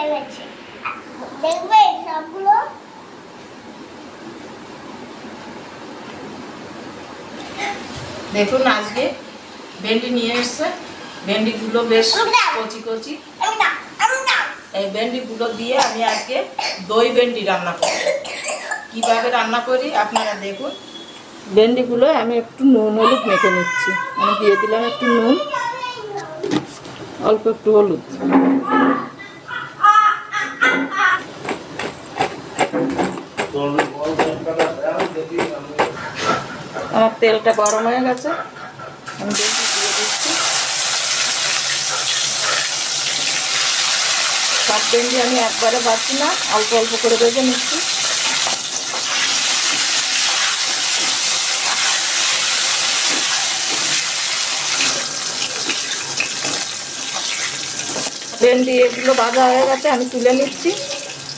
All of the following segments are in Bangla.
গেছে দেখবে সবগুলো দেখুন আজকে ভেন্ডি নিয়ে এসছে ভেন্ডিগুলো বেশ কচি কচি এই ভেন্ডিগুলো দিয়ে আমি আজকে দই ভেন্ডি রান্না করি কিভাবে রান্না করি আপনারা দেখুন ভেন্ডিগুলো আমি একটু নুন হলুদ মেখে নিচ্ছি আমি দিয়ে দিলাম একটু নুন অল্প একটু হলুদ আমার তেলটা গরম হয়ে গেছে আমি ভেন্ডি দিয়ে দিচ্ছি সব ভেন্ডি আমি একবারে ভাজছি না অল্প অল্প করে ভেজে নিচ্ছি ভেন্ডি এগুলো ভাজা হয়ে গেছে আমি তুলে নিচ্ছি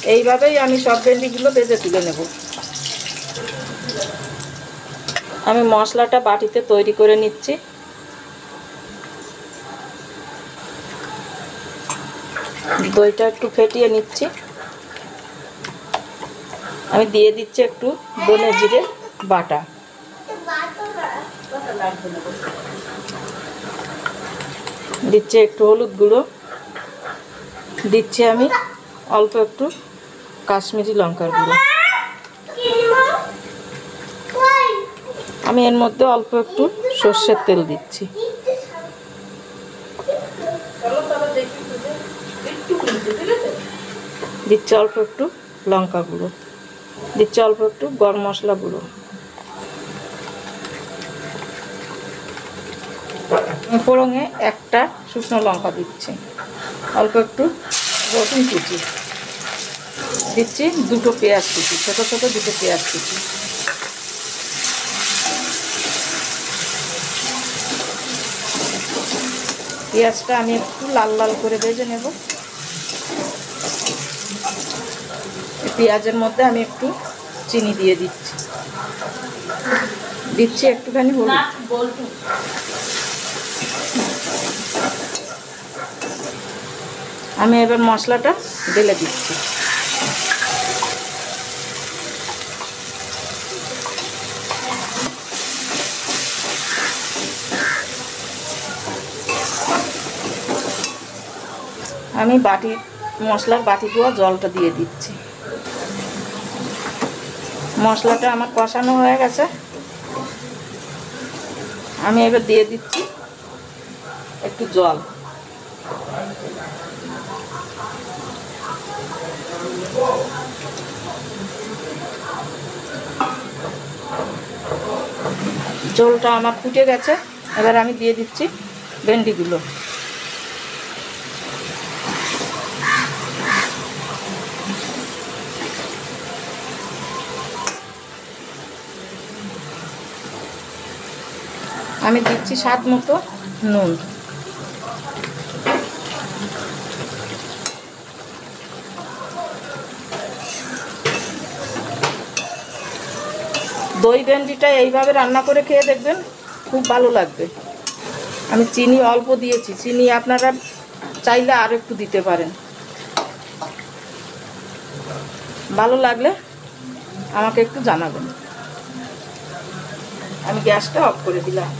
এইভাবেই আমি সব ভেন্ডিগুলো ভেজে তুলে নেব আমি মশলাটা বাটিতে তৈরি করে নিচ্ছি দইটা একটু ফেটিয়ে নিচ্ছি আমি দিয়ে দিচ্ছি একটু ধনে জিরে বাটা দিচ্ছি একটু হলুদ গুঁড়ো দিচ্ছি আমি অল্প একটু কাশ্মীরি লঙ্কার গুঁড়ো আমি এর মধ্যে অল্প একটু সর্ষের তেল দিচ্ছি দিচ্ছি অল্প একটু লঙ্কা গুঁড়ো দিচ্ছি অল্প একটু গরম মশলা গুঁড়ো ফোড়নে একটা শুকনো লঙ্কা দিচ্ছি অল্প একটু রসুন কুচি দিচ্ছি দুটো পেঁয়াজ কুচি ছোটো ছোটো দুটো পেঁয়াজ কুচি পেঁয়াজটা আমি একটু লাল লাল করে ভেজে নেব পেঁয়াজের মধ্যে আমি একটু চিনি দিয়ে দিচ্ছি একটুখানি হলুদ আমি এবার মশলাটা ঢেলে দিচ্ছি আমি মশলার বাটি ধোয়া জলটা দিয়ে দিচ্ছি মশলাটা আমার কষানো হয়ে গেছে আমি এবার দিয়ে দিচ্ছি একটু জল ঝোলটা আমার ফুটে গেছে এবার আমি দিয়ে দিচ্ছি ভেন্ডিগুলো আমি দিচ্ছি স্বাদ মতো নুন দই ভেন্ডিটা এইভাবে রান্না করে খেয়ে দেখবেন খুব ভালো লাগবে আমি চিনি অল্প দিয়েছি চিনি আপনারা চাইলে আর একটু দিতে পারেন ভালো লাগলে আমাকে একটু জানাবেন আমি গ্যাসটা অফ করে দিলাম